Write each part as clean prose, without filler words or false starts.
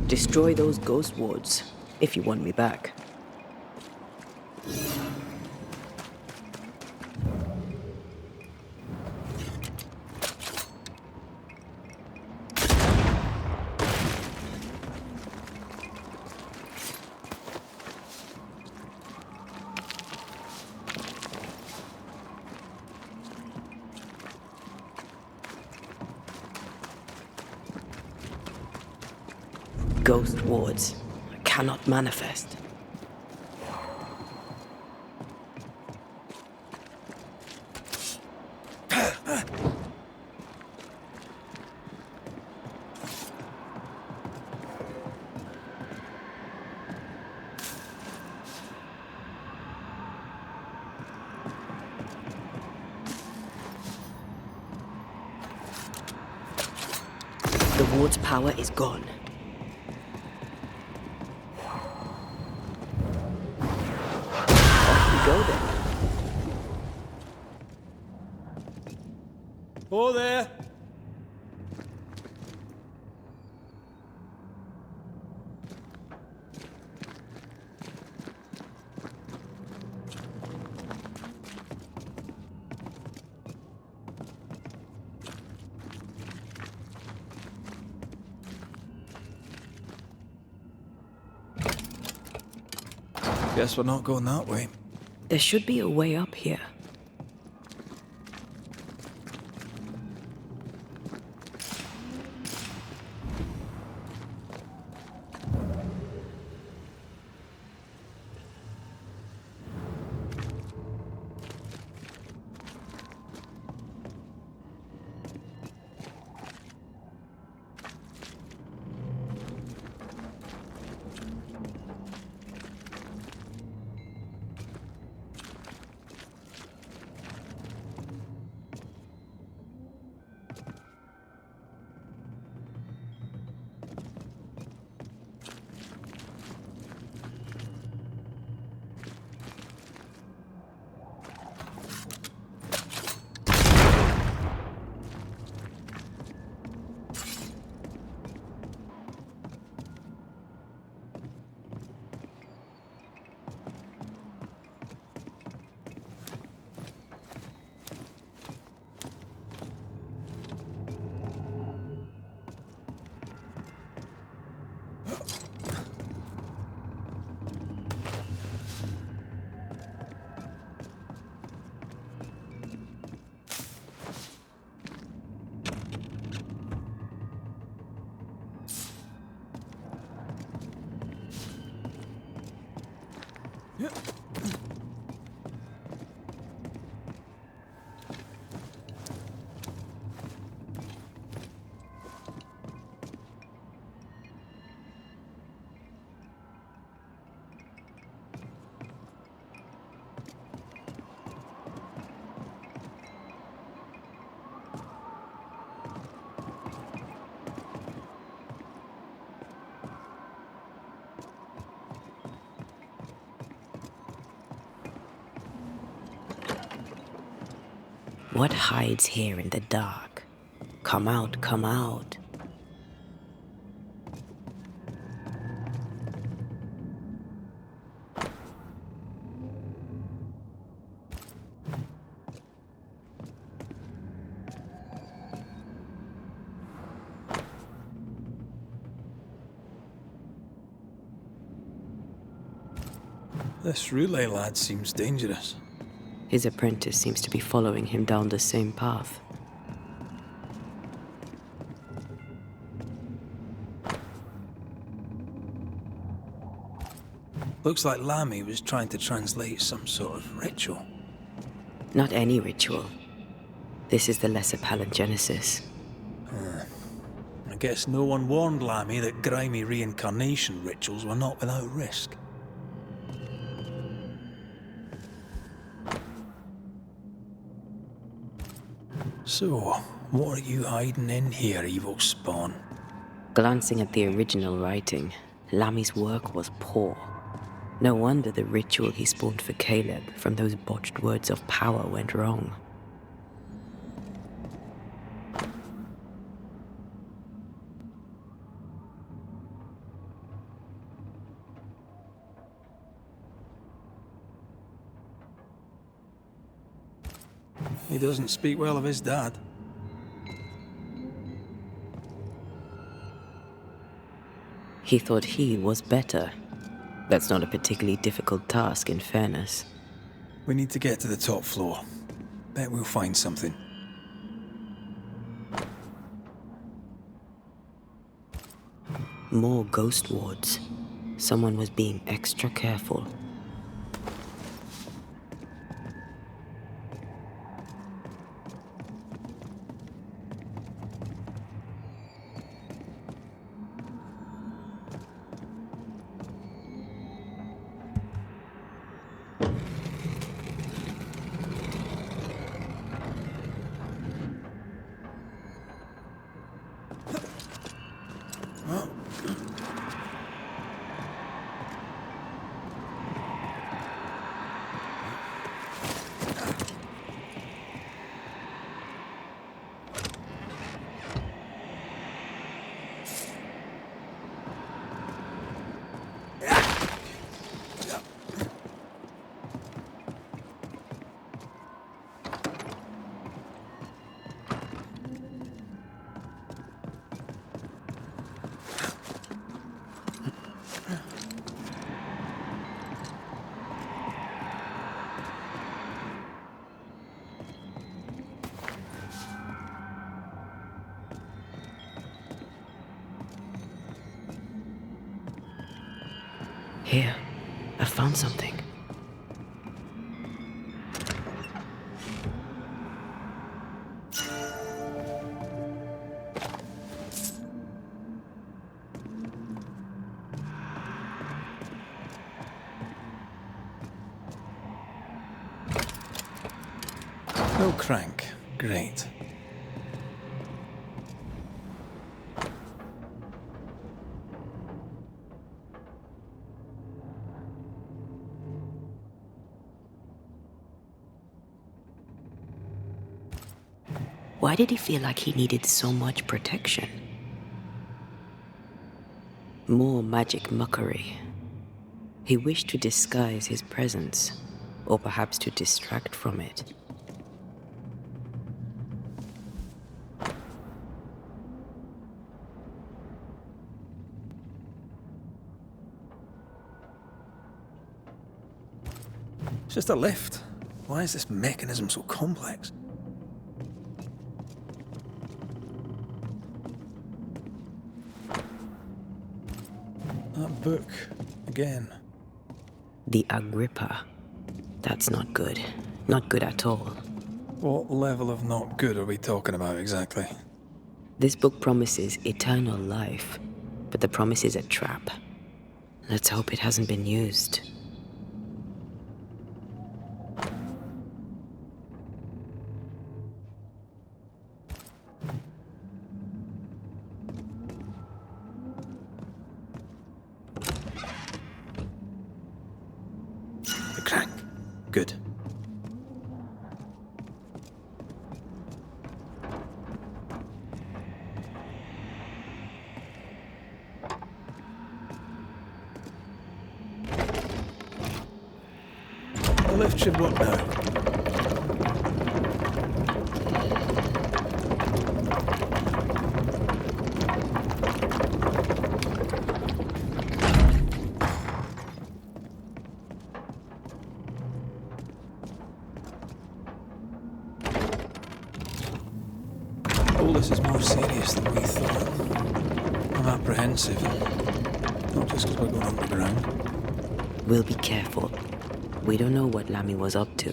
Destroy those ghost wards, if you want me back. Ghost wards cannot manifest. The ward's power is gone. Off we go then. Oh there! Guess we're not going that way. There should be a way up here. What hides here in the dark? Come out, come out. This relay lad seems dangerous. His apprentice seems to be following him down the same path. Looks like Lammy was trying to translate some sort of ritual. Not any ritual. This is the Lesser Palingenesis. I guess no one warned Lammy that grimy reincarnation rituals were not without risk. So, what are you hiding in here, evil spawn? Glancing at the original writing, Lammy's work was poor. No wonder the ritual he spawned for Caleb from those botched words of power went wrong. He doesn't speak well of his dad. He thought he was better. That's not a particularly difficult task, in fairness. We need to get to the top floor. Bet we'll find something. More ghost wards. Someone was being extra careful. Here, I found something. No crank. Great. Why did he feel like he needed so much protection? More magic muckery. He wished to disguise his presence, or perhaps to distract from it. It's just a lift. Why is this mechanism so complex? That book. Again. The Agrippa. That's not good. Not good at all. What level of not good are we talking about exactly? This book promises eternal life, but the promise is a trap. Let's hope it hasn't been used. The crank. Good. The lift should work now. All this is more serious than we thought. I'm apprehensive. Not just because we're going underground. We'll be careful. We don't know what Lammy was up to,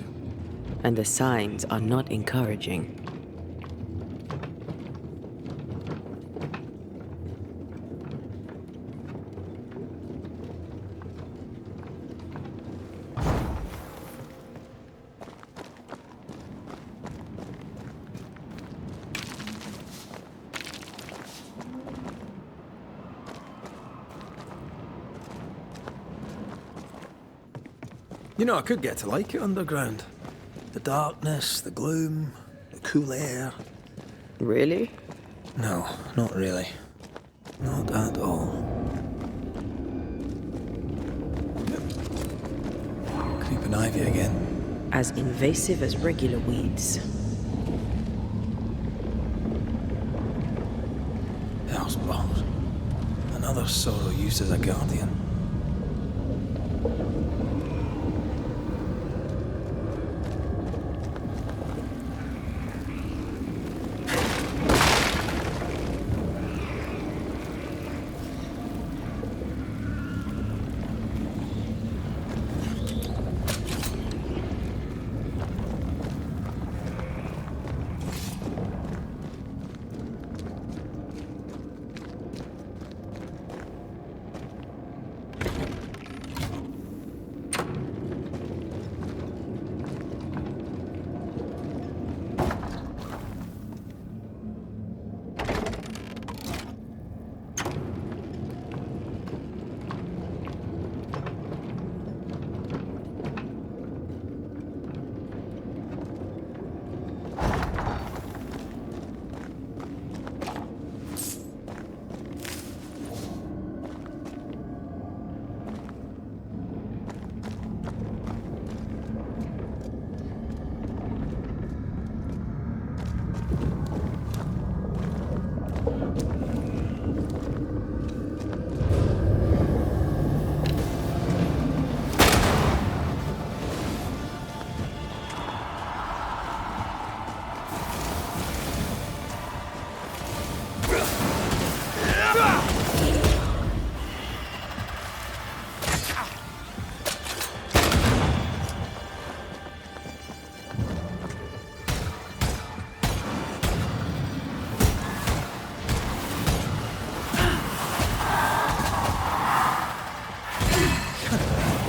and the signs are not encouraging. You know, I could get to like it underground. The darkness, the gloom, the cool air. Really? No, not really. Not at all. Creeping ivy again. As invasive as regular weeds. Another sorrow used as a guardian.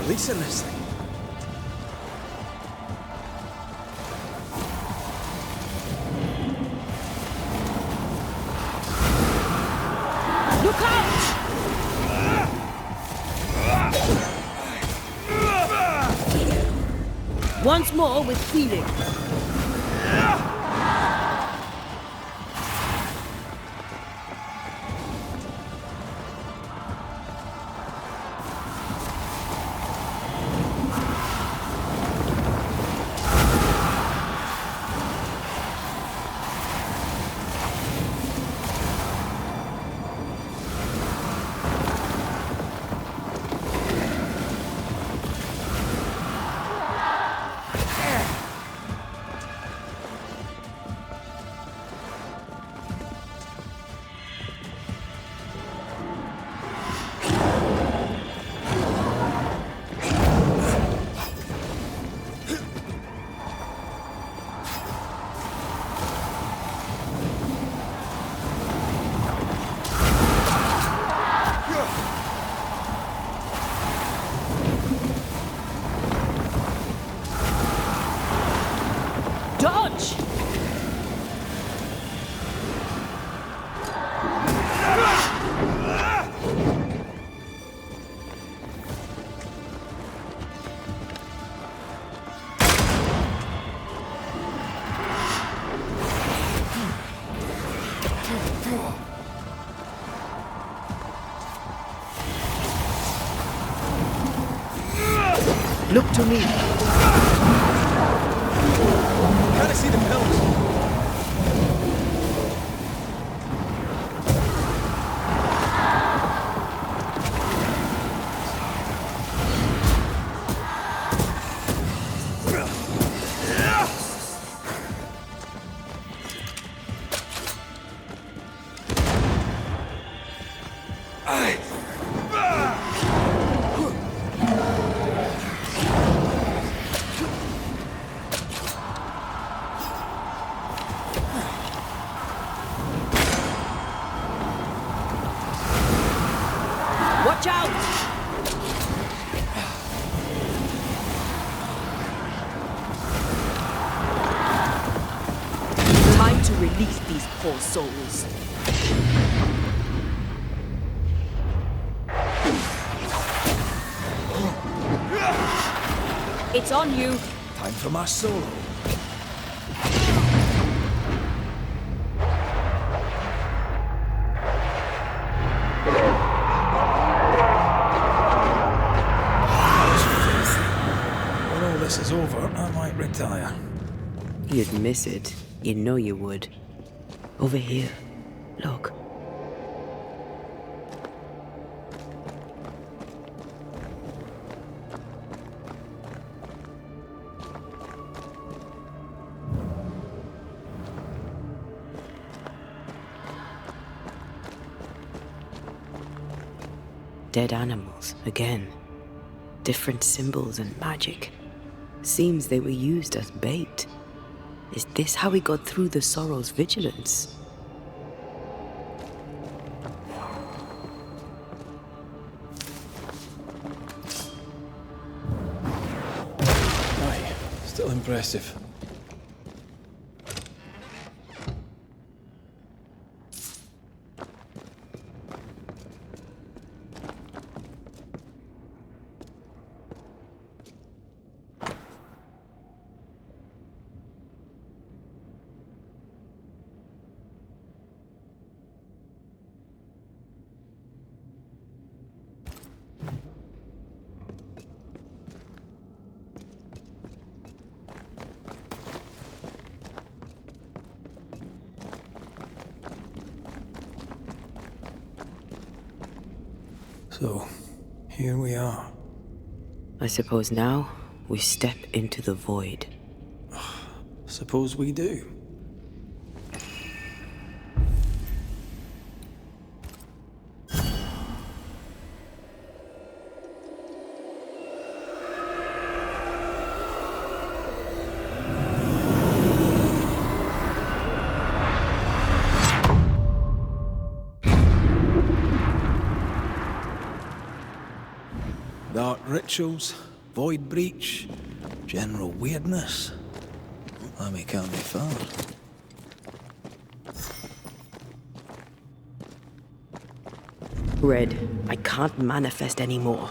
Releasing this thing. Look out! Once more with feeling. Dodge! Look to me. Can't I see the pillars? Watch out! Time to release these poor souls. It's on you. Time for my solo. When all this is over, I might retire. You'd miss it. You know you would. Over here. Look. Dead animals, again. Different symbols and magic. Seems they were used as bait. Is this how we got through the Sorrow's vigilance? Aye, still impressive. So, here we are. I suppose now we step into the void. Suppose we do. Dark rituals, void breach, general weirdness. Lammy can't be far. Red, I can't manifest anymore.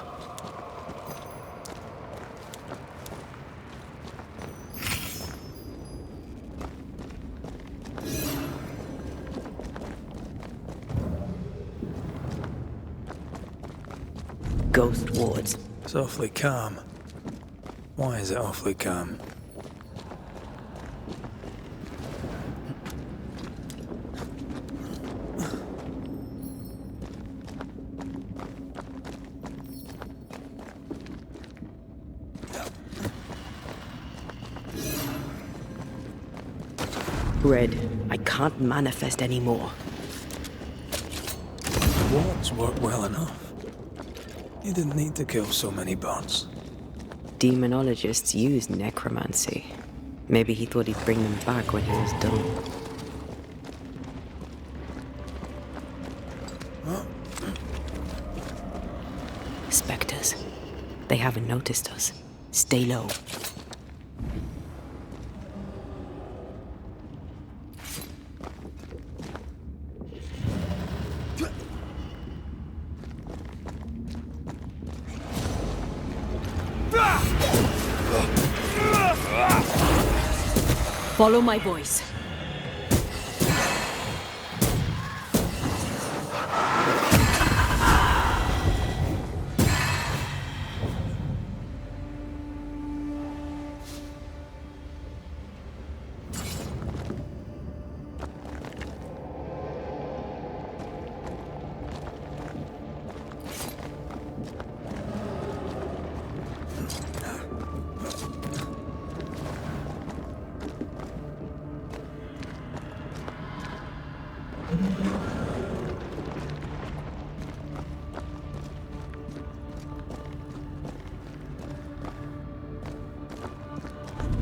Ghost wards. It's awfully calm. Why is it awfully calm? Red, I can't manifest anymore. Wards work well enough. You didn't need to kill so many bots. Demonologists use necromancy. Maybe he thought he'd bring them back when he was done. Spectres. They haven't noticed us. Stay low. Follow my voice.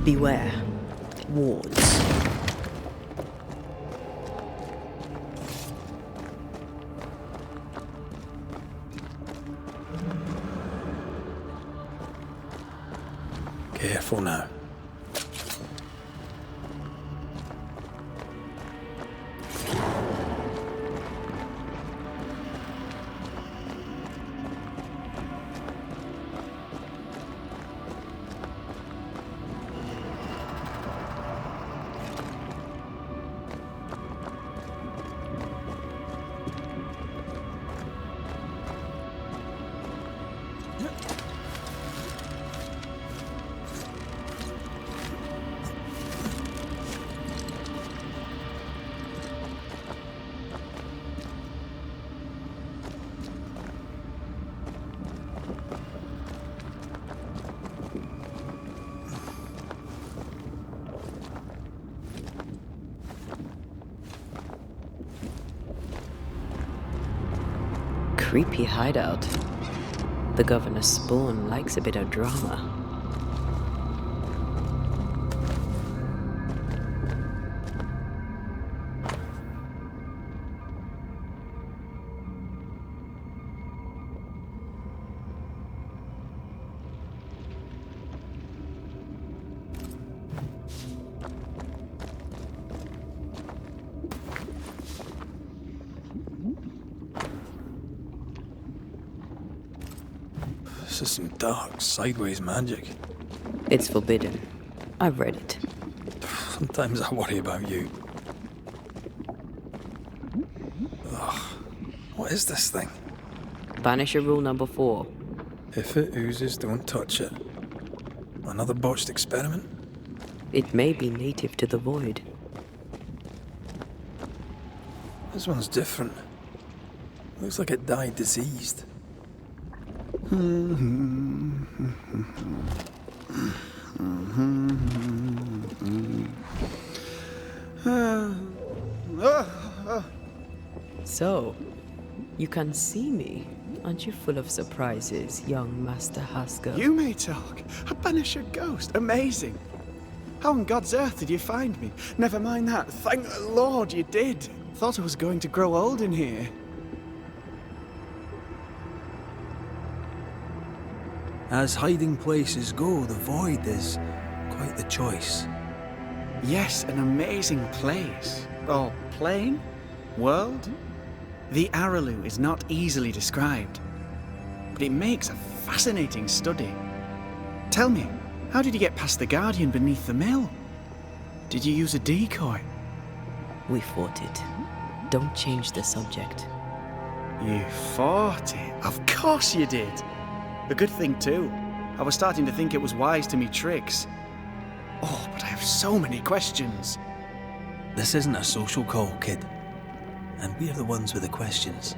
Beware. Wards. Careful now. Creepy hideout. The governor's spawn likes a bit of drama. This is some dark, sideways magic. It's forbidden. I've read it. Sometimes I worry about you. Ugh. What is this thing? Banisher rule number 4. If it oozes, don't touch it. Another botched experiment? It may be native to the void. This one's different. Looks like it died diseased. So, you can see me. Aren't you full of surprises, young Master Haskell? You may talk. A Banisher ghost. Amazing. How on God's earth did you find me? Never mind that. Thank the Lord you did. Thought I was going to grow old in here. As hiding places go, the void is quite the choice. Yes, an amazing place. Or plane? World? The Araloo is not easily described, but it makes a fascinating study. Tell me, how did you get past the Guardian beneath the mill? Did you use a decoy? We fought it. Don't change the subject. You fought it? Of course you did. A good thing too. I was starting to think it was wise to me tricks. Oh, but I have so many questions. This isn't a social call, kid. And we're the ones with the questions.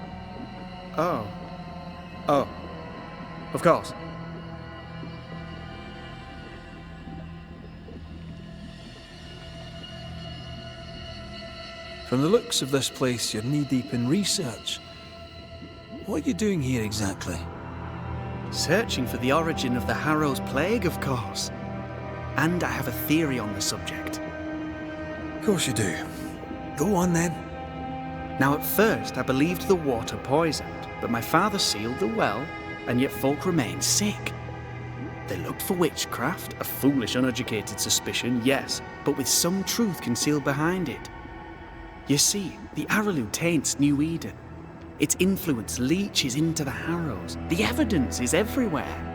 Oh. Oh. Of course. From the looks of this place, you're knee-deep in research. What are you doing here exactly? Searching for the origin of the Harrow's plague, of course. And I have a theory on the subject. Of course you do. Go on then. Now, at first, I believed the water poisoned, but my father sealed the well, and yet folk remained sick. They looked for witchcraft, a foolish, uneducated suspicion, yes, but with some truth concealed behind it. You see, the Araloo taints New Eden. Its influence leaches into the Harrows. The evidence is everywhere.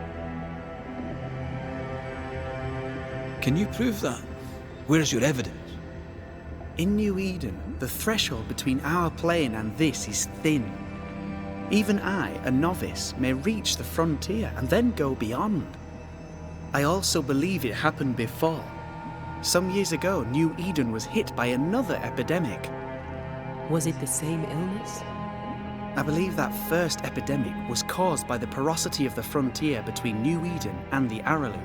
Can you prove that? Where's your evidence? In New Eden, the threshold between our plane and this is thin. Even I, a novice, may reach the frontier and then go beyond. I also believe it happened before. Some years ago, New Eden was hit by another epidemic. Was it the same illness? I believe that first epidemic was caused by the porosity of the frontier between New Eden and the Araloo.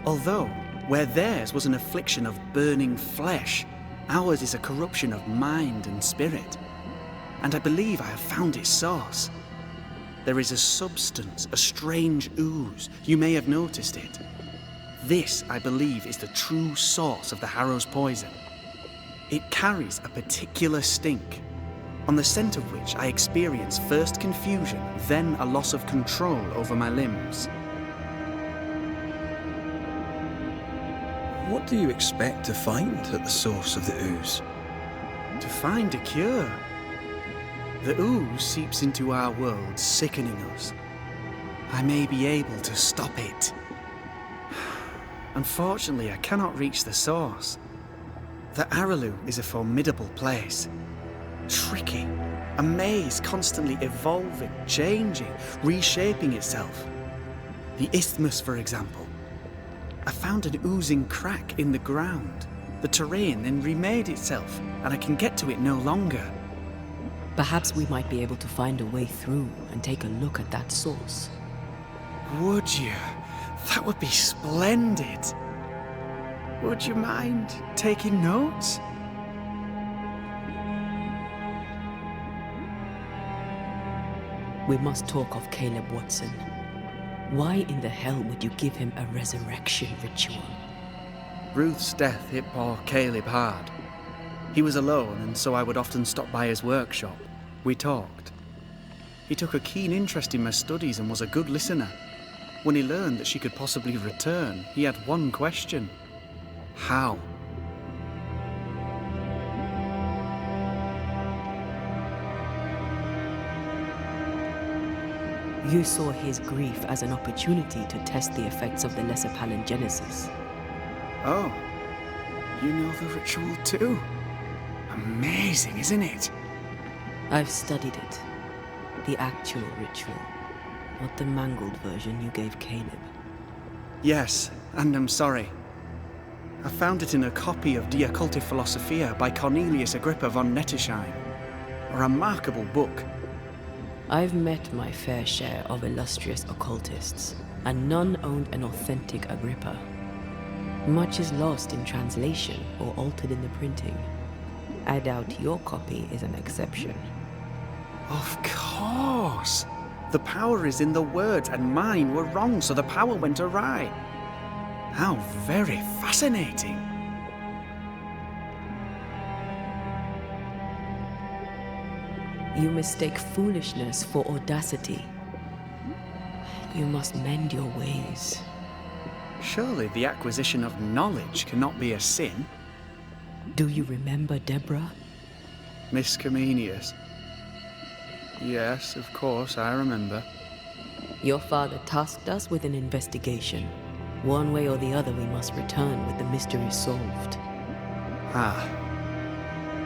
Although, where theirs was an affliction of burning flesh, ours is a corruption of mind and spirit. And I believe I have found its source. There is a substance, a strange ooze. You may have noticed it. This, I believe, is the true source of the Harrow's poison. It carries a particular stink, on the scent of which I experience first confusion, then a loss of control over my limbs. What do you expect to find at the source of the ooze? To find a cure. The ooze seeps into our world, sickening us. I may be able to stop it. Unfortunately, I cannot reach the source. The Araloo is a formidable place. Tricky. A maze constantly evolving, changing, reshaping itself. The isthmus, for example. I found an oozing crack in the ground. The terrain then remade itself, and I can get to it no longer. Perhaps we might be able to find a way through and take a look at that source. Would you? That would be splendid. Would you mind taking notes? We must talk of Caleb Watson. Why in the hell would you give him a resurrection ritual? Ruth's death hit poor Caleb hard. He was alone, and so I would often stop by his workshop. We talked. He took a keen interest in my studies and was a good listener. When he learned that she could possibly return, he had one question. How? You saw his grief as an opportunity to test the effects of the lesser palingenesis. Oh, you know the ritual too? Amazing, isn't it? I've studied it. The actual ritual, not the mangled version you gave Caleb. Yes, and I'm sorry. I found it in a copy of Die Occulte Philosophia by Cornelius Agrippa von Nettesheim. A remarkable book. I've met my fair share of illustrious occultists, and none owned an authentic Agrippa. Much is lost in translation or altered in the printing. I doubt your copy is an exception. Of course! The power is in the words, and mine were wrong, so the power went awry. How very fascinating! You mistake foolishness for audacity. You must mend your ways. Surely the acquisition of knowledge cannot be a sin. Do you remember Deborah? Miss Comenius. Yes, of course, I remember. Your father tasked us with an investigation. One way or the other, we must return with the mystery solved. Ah.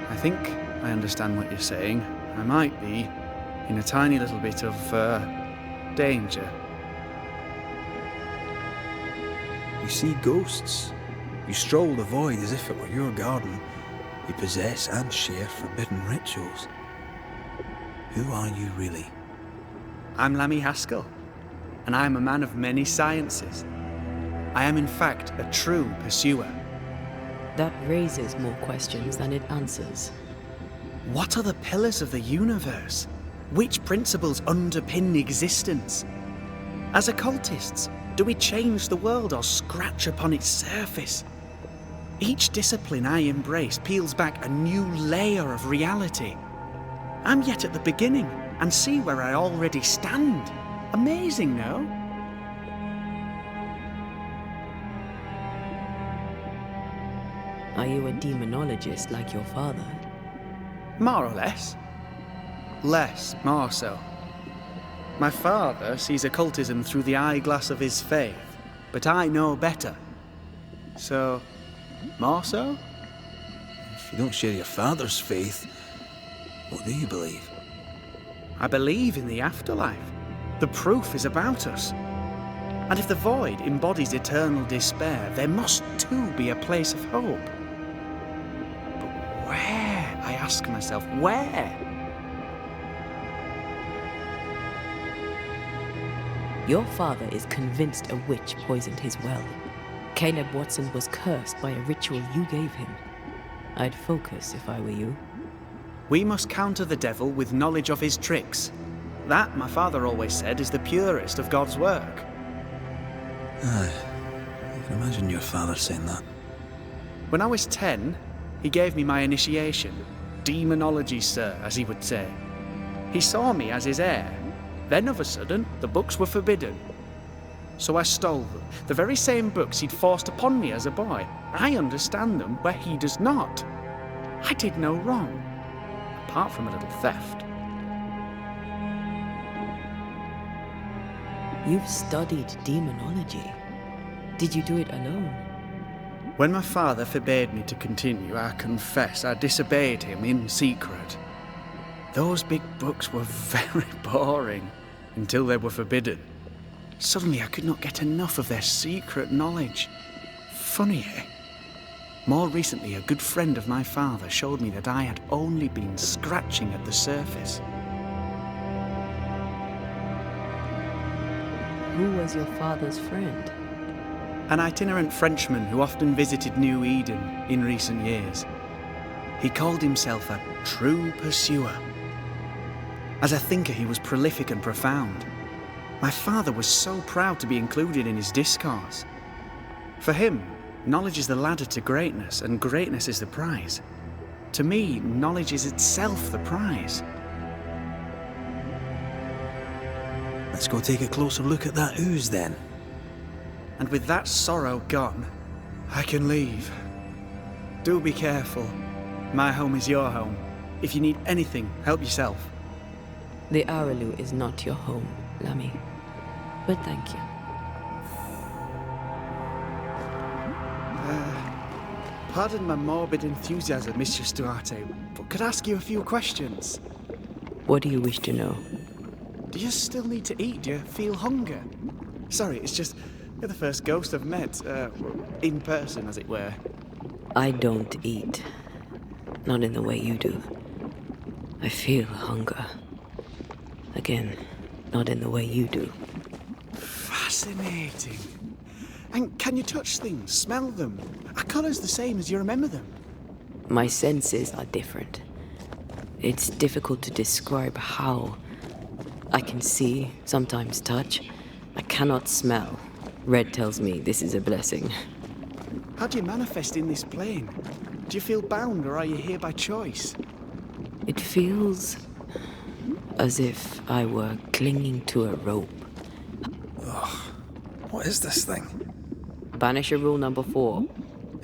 I think I understand what you're saying. I might be in a tiny little bit of, danger. You see ghosts. You stroll the void as if it were your garden. You possess and share forbidden rituals. Who are you really? I'm Lammy Haskell, and I am a man of many sciences. I am in fact a true pursuer. That raises more questions than it answers. What are the pillars of the universe? Which principles underpin existence? As occultists, do we change the world or scratch upon its surface? Each discipline I embrace peels back a new layer of reality. I'm yet at the beginning, and see where I already stand. Amazing, no? Are you a demonologist like your father? More or less. Less, more so. My father sees occultism through the eyeglass of his faith, but I know better. So, more so? If you don't share your father's faith, what do you believe? I believe in the afterlife. The proof is about us. And if the void embodies eternal despair, there must too be a place of hope. But where? I ask myself, where? Your father is convinced a witch poisoned his well. Caleb Watson was cursed by a ritual you gave him. I'd focus if I were you. We must counter the devil with knowledge of his tricks. That, my father always said, is the purest of God's work. Aye, I can imagine your father saying that. When I was 10, he gave me my initiation. Demonology, sir, as he would say. He saw me as his heir. Then, of a sudden, the books were forbidden. So I stole them, the very same books he'd forced upon me as a boy. I understand them where he does not. I did no wrong, apart from a little theft. You've studied demonology. Did you do it alone? When my father forbade me to continue, I confess I disobeyed him in secret. Those big books were very boring until they were forbidden. Suddenly I could not get enough of their secret knowledge. Funny, eh? More recently, a good friend of my father showed me that I had only been scratching at the surface. Who was your father's friend? An itinerant Frenchman who often visited New Eden in recent years. He called himself a true pursuer. As a thinker, he was prolific and profound. My father was so proud to be included in his discourse. For him, knowledge is the ladder to greatness, and greatness is the prize. To me, knowledge is itself the prize. Let's go take a closer look at that ooze then. And with that sorrow gone, I can leave. Do be careful. My home is your home. If you need anything, help yourself. The Araloo is not your home, Lammy. But thank you. Pardon my morbid enthusiasm, Mistress Duarte, but could I ask you a few questions? What do you wish to know? Do you still need to eat? Do you feel hunger? Sorry, it's just you're the first ghost I've met, in person, as it were. I don't eat. Not in the way you do. I feel hunger. Again, not in the way you do. Fascinating. And can you touch things, smell them? Are colours the same as you remember them? My senses are different. It's difficult to describe how. I can see, sometimes touch. I cannot smell. Red tells me this is a blessing. How do you manifest in this plane? Do you feel bound, or are you here by choice? It feels as if I were clinging to a rope. What is this thing? Banisher rule number 4.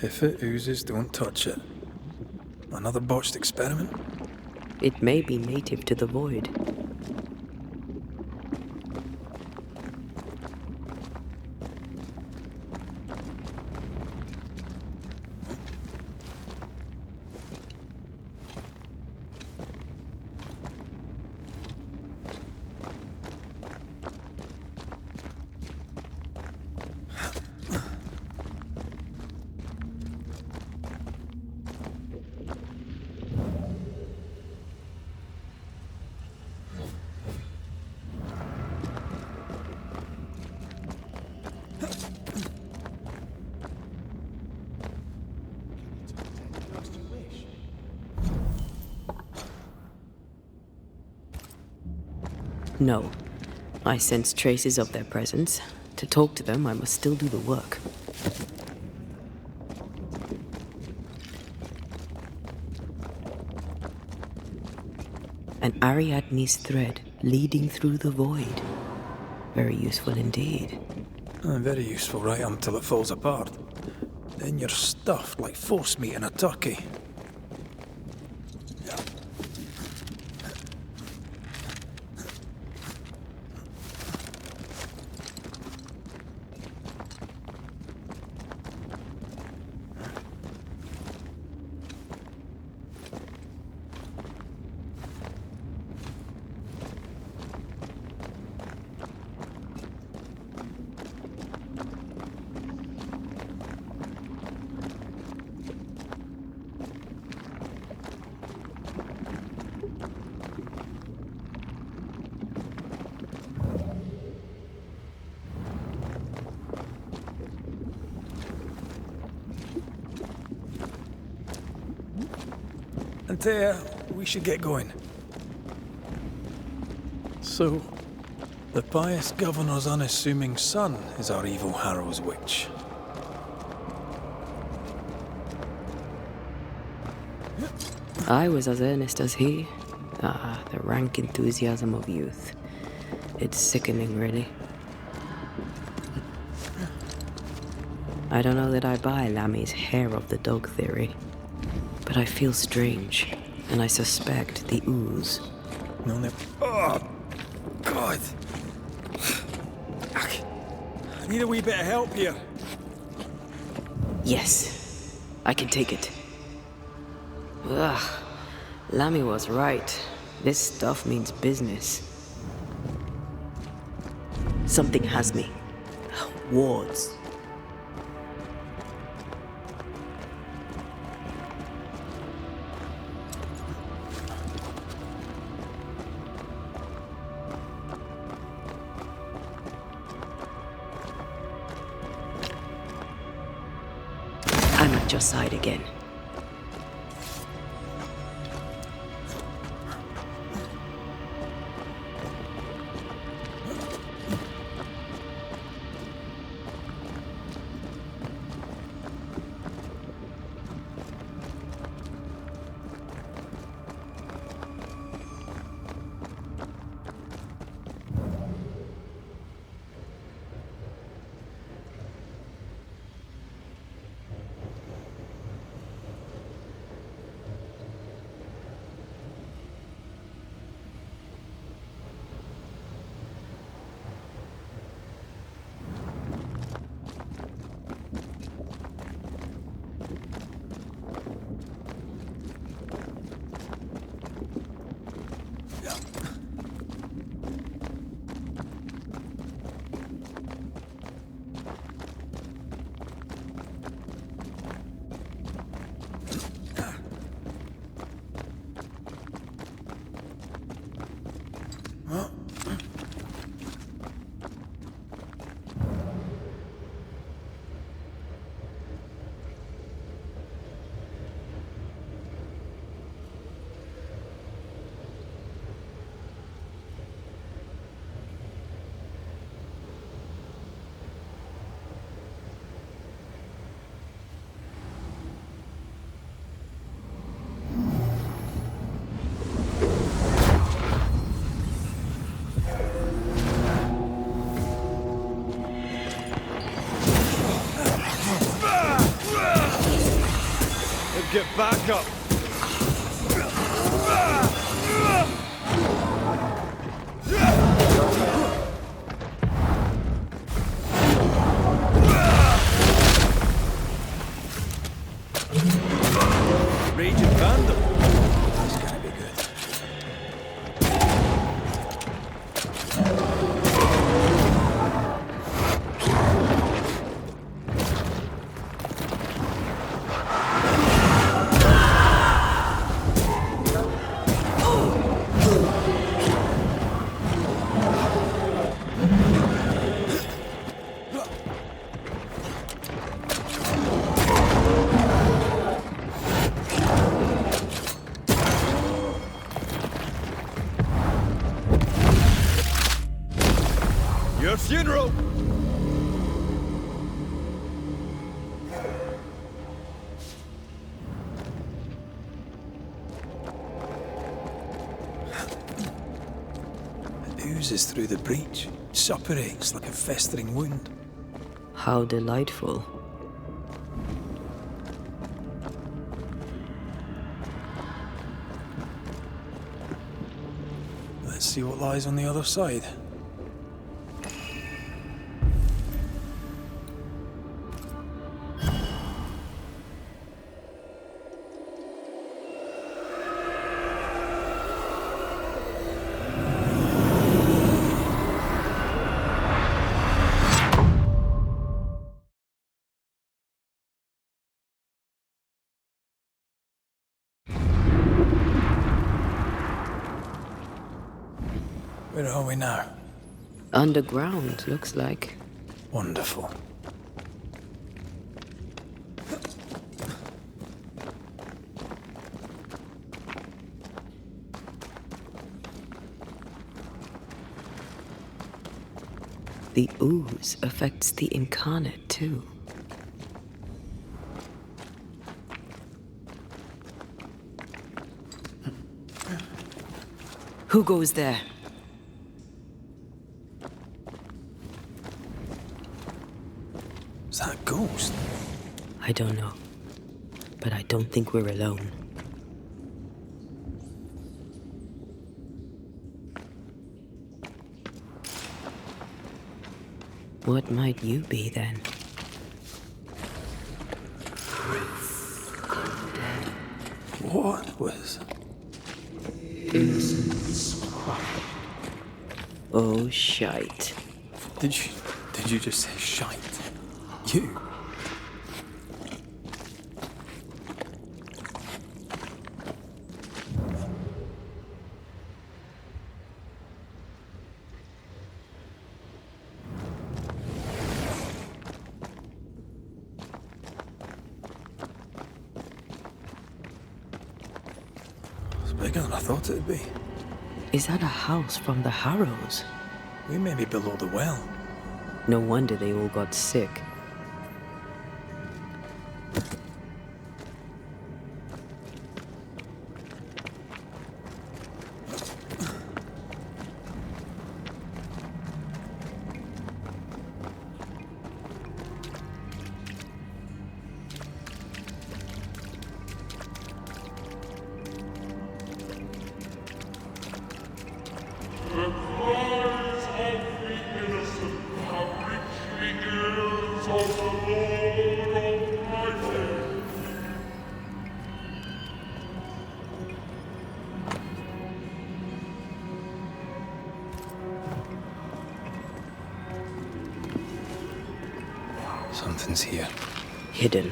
If it oozes, don't touch it. Another botched experiment? It may be native to the void. No. I sense traces of their presence. To talk to them, I must still do the work. An Ariadne's thread leading through the void. Very useful indeed. Very useful right until it falls apart. Then you're stuffed like force meat in a turkey. Antea, we should get going. So, the pious governor's unassuming son is our evil Harrow's witch. I was as earnest as he. Ah, the rank enthusiasm of youth. It's sickening, really. I don't know that I buy Lammy's hair of the dog theory. But I feel strange, and I suspect the ooze. No. Oh, God. I need a wee bit of help here. Yes, I can take it. Ugh, Lammy was right. This stuff means business. Something has me. Wards. I'm at your side again. Get back up! Raging Vandal! That's gonna be good. Your funeral! It oozes through the breach, suppurates like a festering wound. How delightful. Let's see what lies on the other side. Where are we now? Underground, looks like. Wonderful. The ooze affects the incarnate, too. Who goes there? Is that a ghost? I don't know. But I don't think we're alone. What might you be, then? What was... Oh, shite. Did you just say shite? You? It's bigger than I thought it'd be. Is that a house from the Harrows? We may be below the well. No wonder they all got sick. The cries of the innocent have reached the ears of the Lord Almighty. Something's here. Hidden.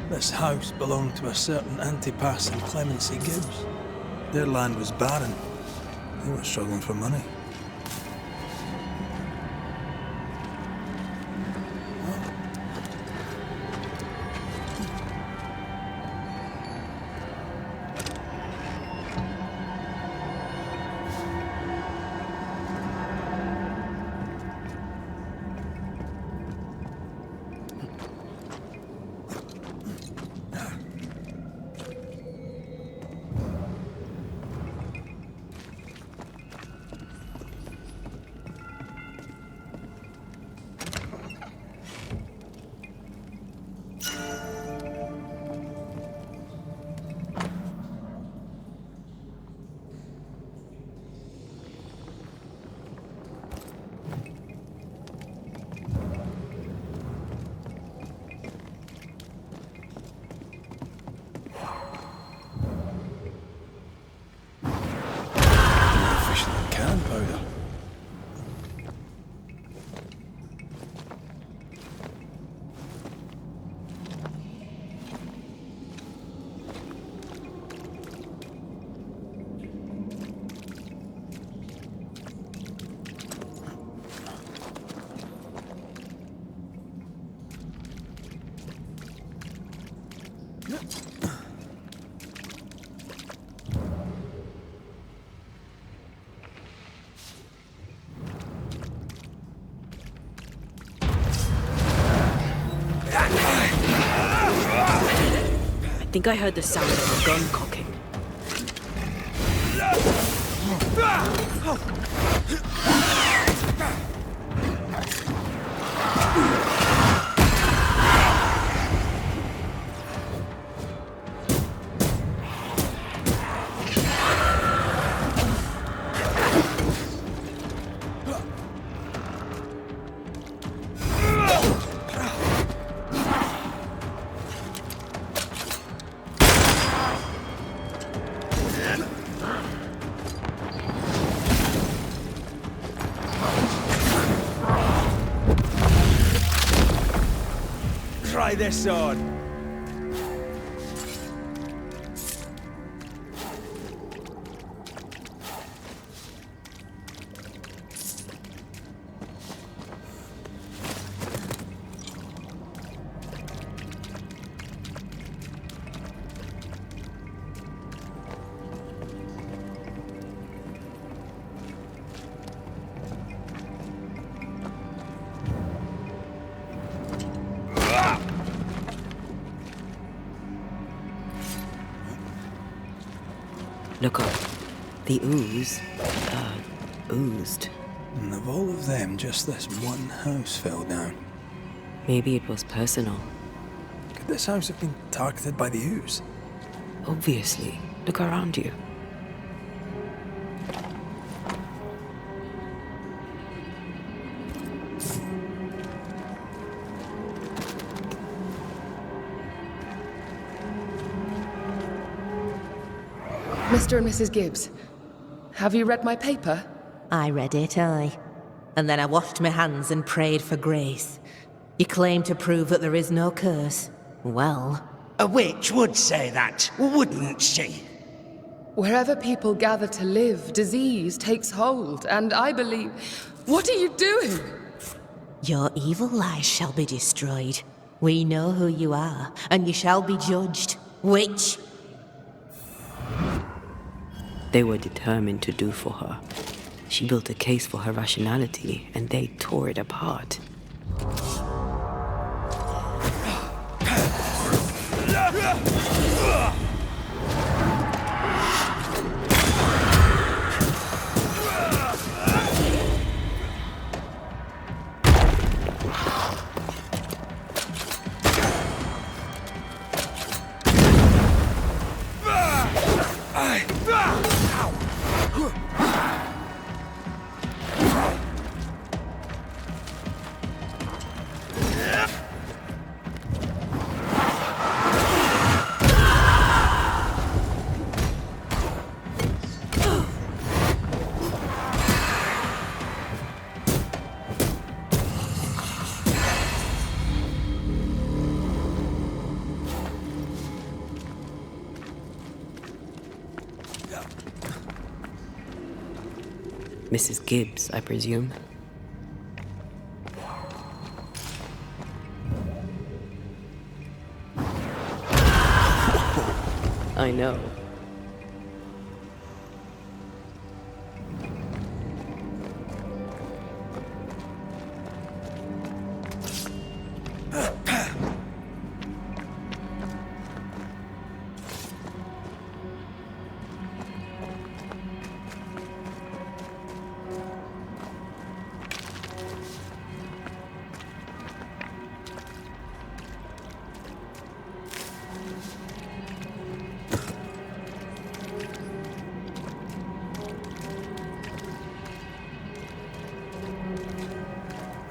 This house belonged to a certain Antipas and Clemency Gibbs. Their land was barren. They were struggling for money. I think I heard the sound of a gun cocking. Try this on. Look up. The ooze, oozed. And of all of them, just this one house fell down. Maybe it was personal. Could this house have been targeted by the ooze? Obviously. Look around you. Mr. and Mrs. Gibbs, have you read my paper? I read it, aye. And then I washed my hands and prayed for grace. You claim to prove that there is no curse. Well, A witch would say that, wouldn't she? Wherever people gather to live, disease takes hold, and I believe... What are you doing? your evil lies shall be destroyed. We know who you are, and you shall be judged. Witch! They were determined to do for her. She built a case for her rationality, and they tore it apart. Mrs. Gibbs, I presume. I know.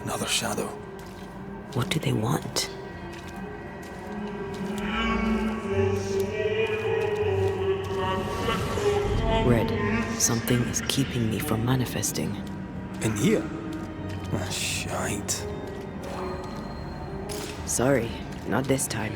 Another shadow. What do they want? Red, something is keeping me from manifesting. In here? Ah, shite. Sorry, not this time.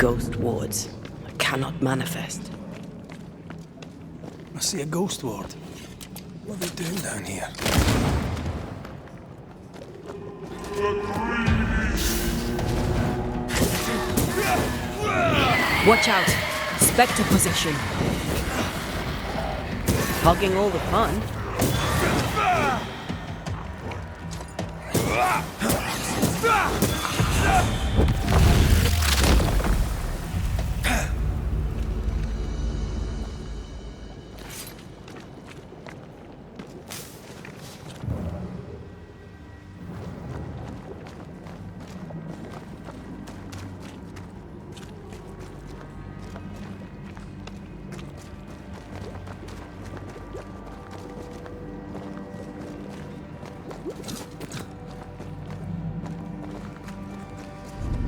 Ghost wards cannot manifest. I see a ghost ward. What are they doing down here? Watch out! Spectre possession. Hogging all the fun.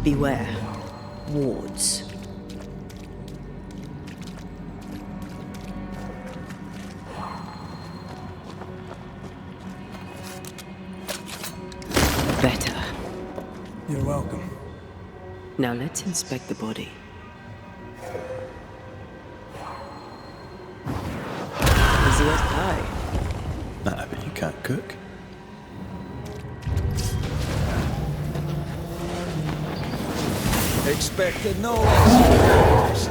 Beware. Wards. Better. You're welcome. Now let's inspect the body. Easy as pie. Nah, but you can't cook. Expected no less.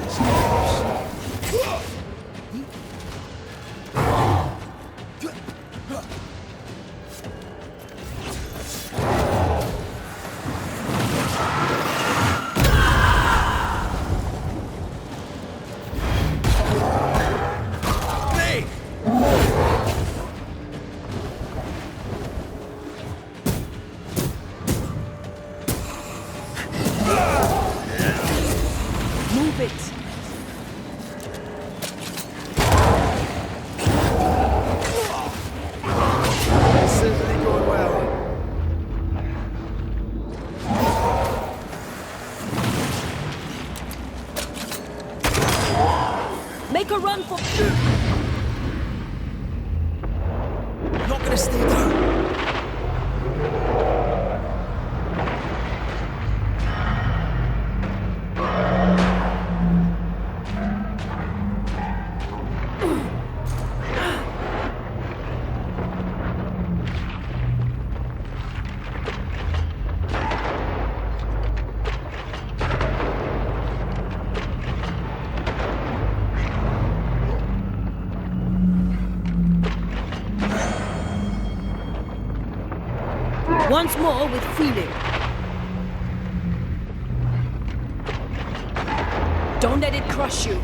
Move it! This isn't going well. Make a run for... Not gonna stay down. Once more with feeling. Don't let it crush you.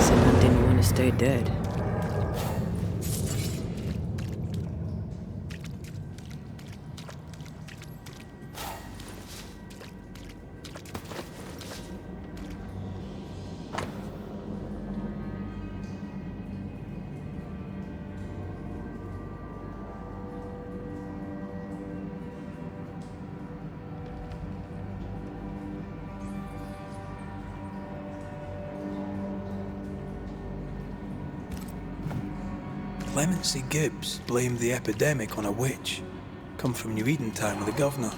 Someone didn't want to stay dead. Clemency Gibbs blamed the epidemic on a witch. Come from New Eden time with the governor.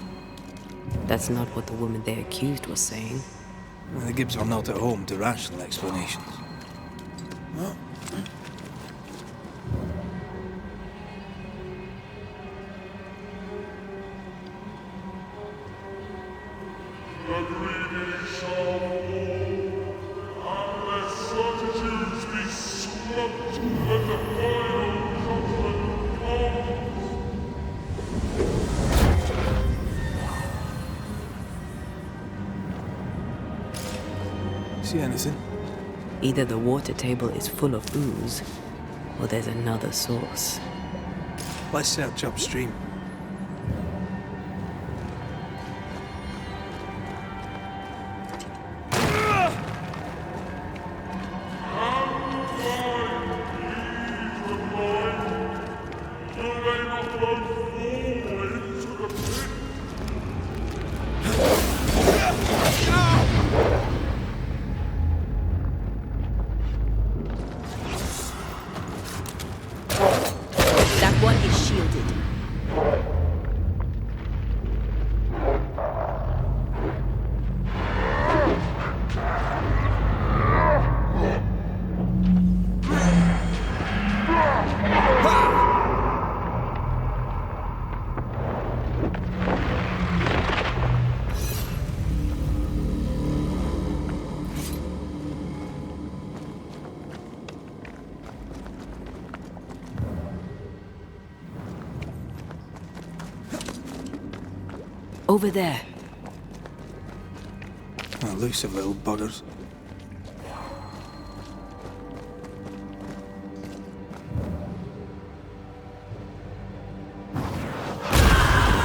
That's not what the woman they accused was saying. Well, the Gibbs are not at home to rational explanations. Well, The greedy shall fall, unless certitudes be swept and the final judgment comes. see anything? Either the water table is full of ooze, or there's another source. Let's search upstream. That one is shielded. Over there. Elusive little buggers.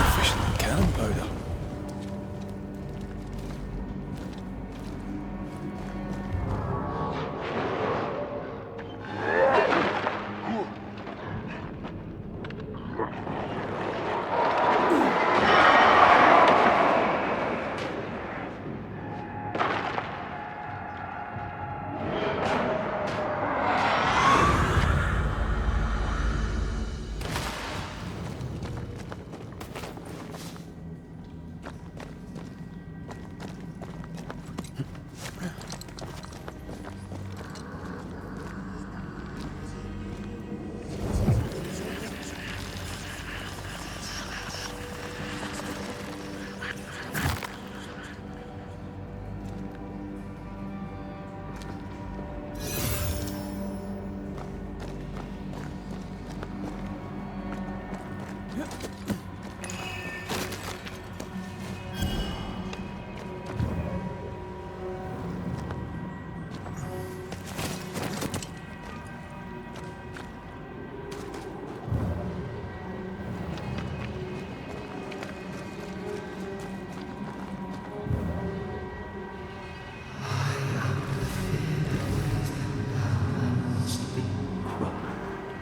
Efficient cannon powder.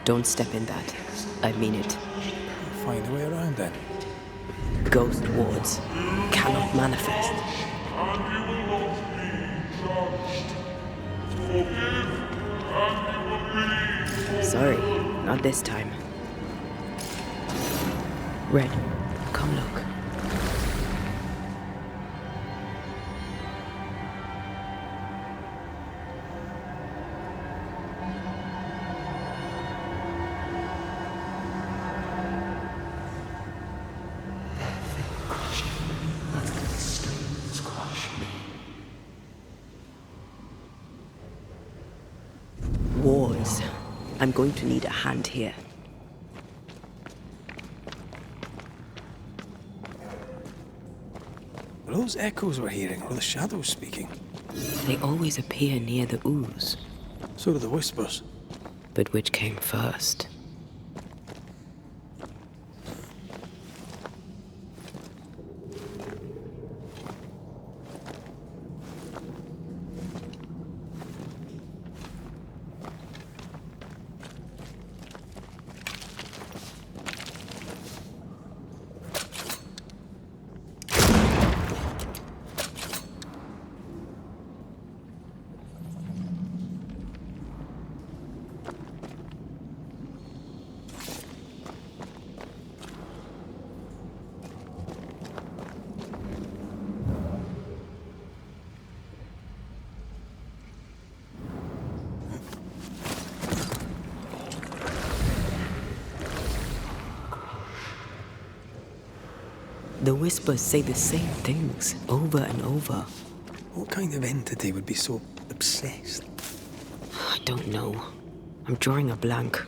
Don't step in that. I mean it. Find a way around then. Ghost wards cannot manifest. And you will not be judged. Forgive, and you will be. Sorry, not this time. Red, come look. Wars. I'm going to need a hand here. Were those echoes we're hearing, or the shadows speaking? They always appear near the ooze. So do the whispers. But which came first? The whispers say the same things over and over. What kind of entity would be so obsessed? I don't know. I'm drawing a blank.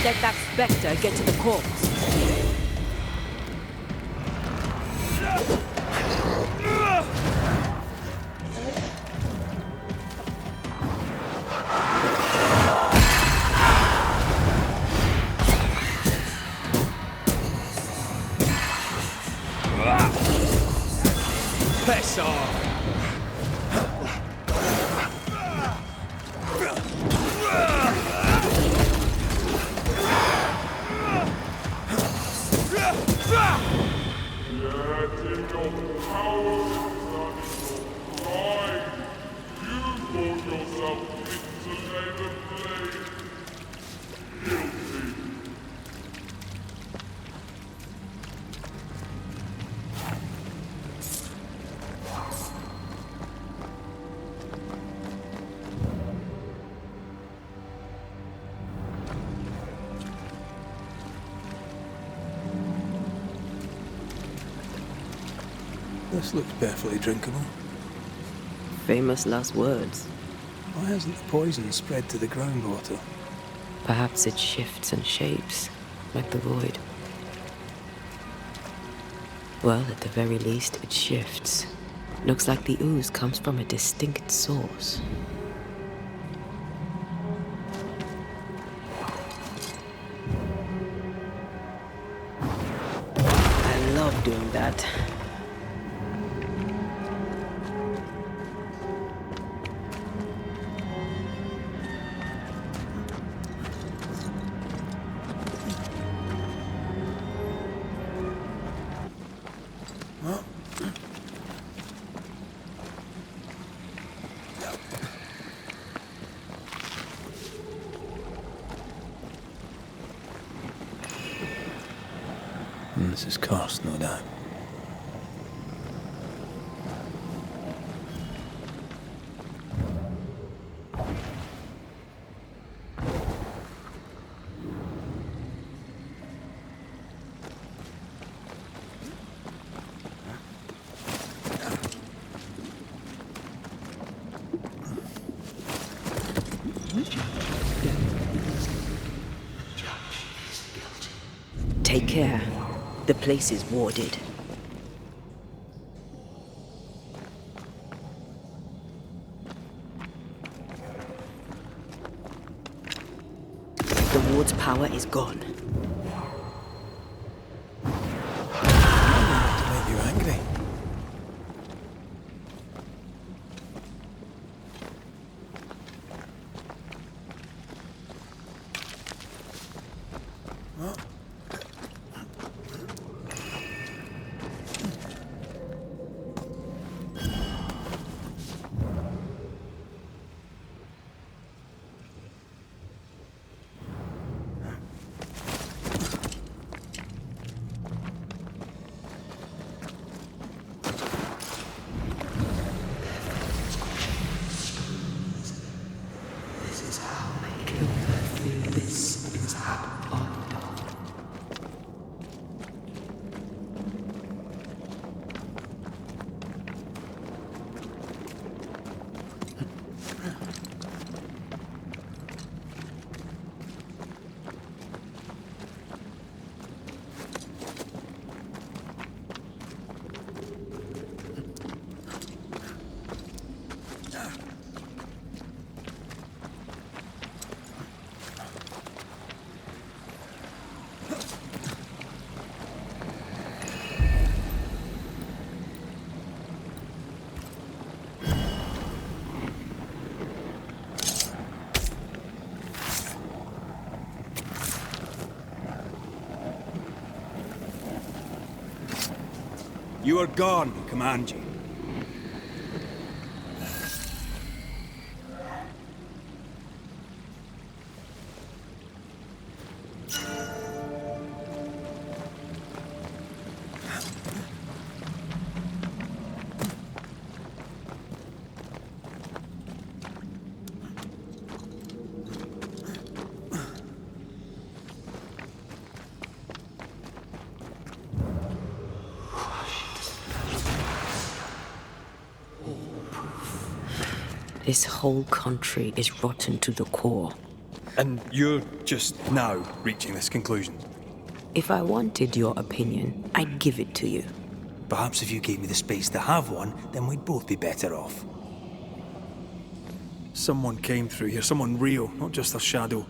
let that spectre get to the corpse. Piss off! Letting your power stand in your pride. You brought yourself into labor flame. Guilty. This looks perfectly drinkable. Famous last words. Why hasn't the poison spread to the groundwater? Perhaps it shifts and shapes, like the void. Well, at the very least, it shifts. Looks like the ooze comes from a distinct source. I love doing that. This is cursed, no doubt. Take care. The place is warded. The ward's power is gone. To make you angry. You are gone, Comanche. This whole country is rotten to the core. And you're just now reaching this conclusion? If I wanted your opinion, I'd give it to you. Perhaps if you gave me the space to have one, then we'd both be better off. Someone came through here, someone real, not just a shadow.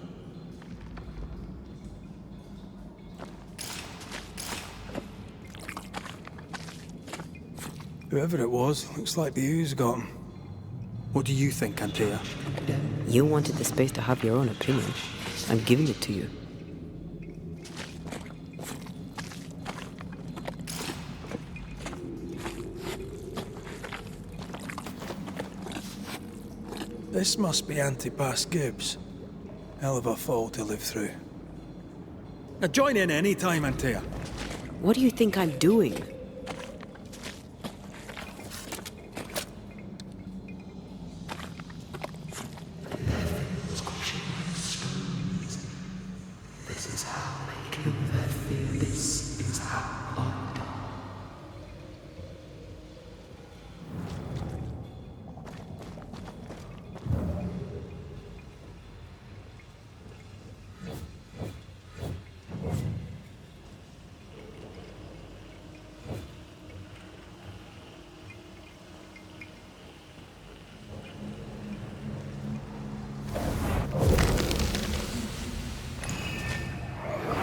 Whoever it was, looks like the ooze got him. What do you think, Antea? You wanted the space to have your own opinion. I'm giving it to you. This must be Antipas Gibbs. Hell of a fall to live through. Now join in any time, Antea. What do you think I'm doing? This is how they kill their fear. This is how I die.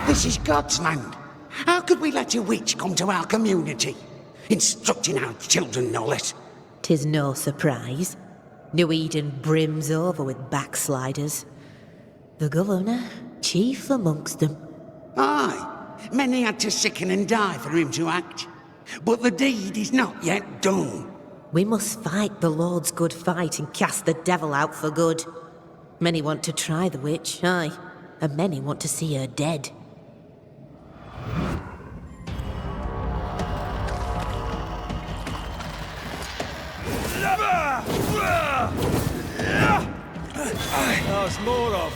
This is God's land. How could we let a witch come to our community? Instructing our children, no less. 'Tis no surprise. New Eden brims over with backsliders. The governor, chief amongst them. Aye, many had to sicken and die for him to act. But the deed is not yet done. We must fight the Lord's good fight and cast the devil out for good. Many want to try the witch, aye, and many want to see her dead. There's more of.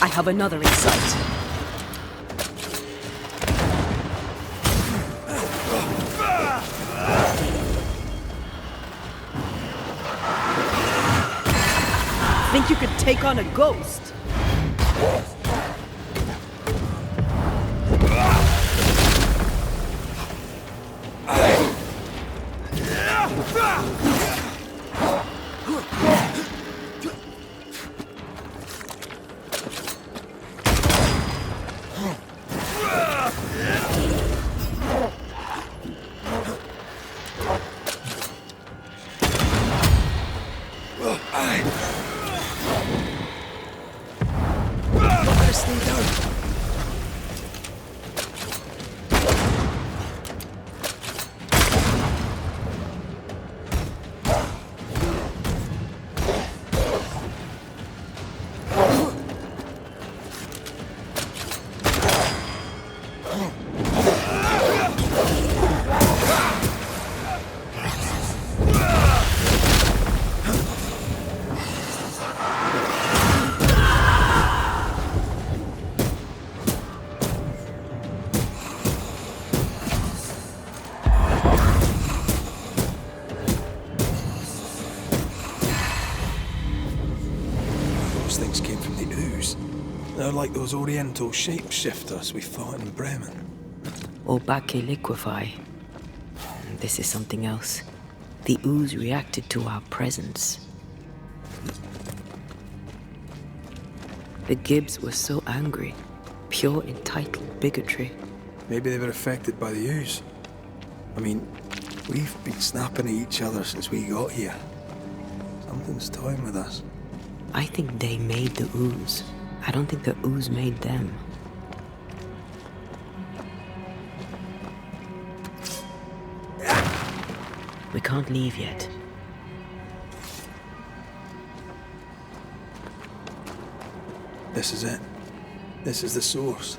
I have another in sight. Think you could take on a ghost? Things came from the ooze. They're like those Oriental shapeshifters we fought in Bremen. Or Bacche liquefy. This is something else. The ooze reacted to our presence. The Gibbs were so angry. Pure entitled bigotry. Maybe they were affected by the ooze. I mean, we've been snapping at each other since we got here. Something's toying with us. I think they made the ooze. I don't think the ooze made them. We can't leave yet. This is it. This is the source.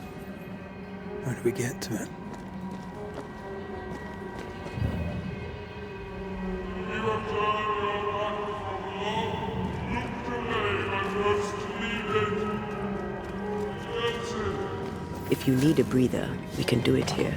How do we get to it? You have turned your back from love, looked away and hurts to leave it. If you need a breather, we can do it here.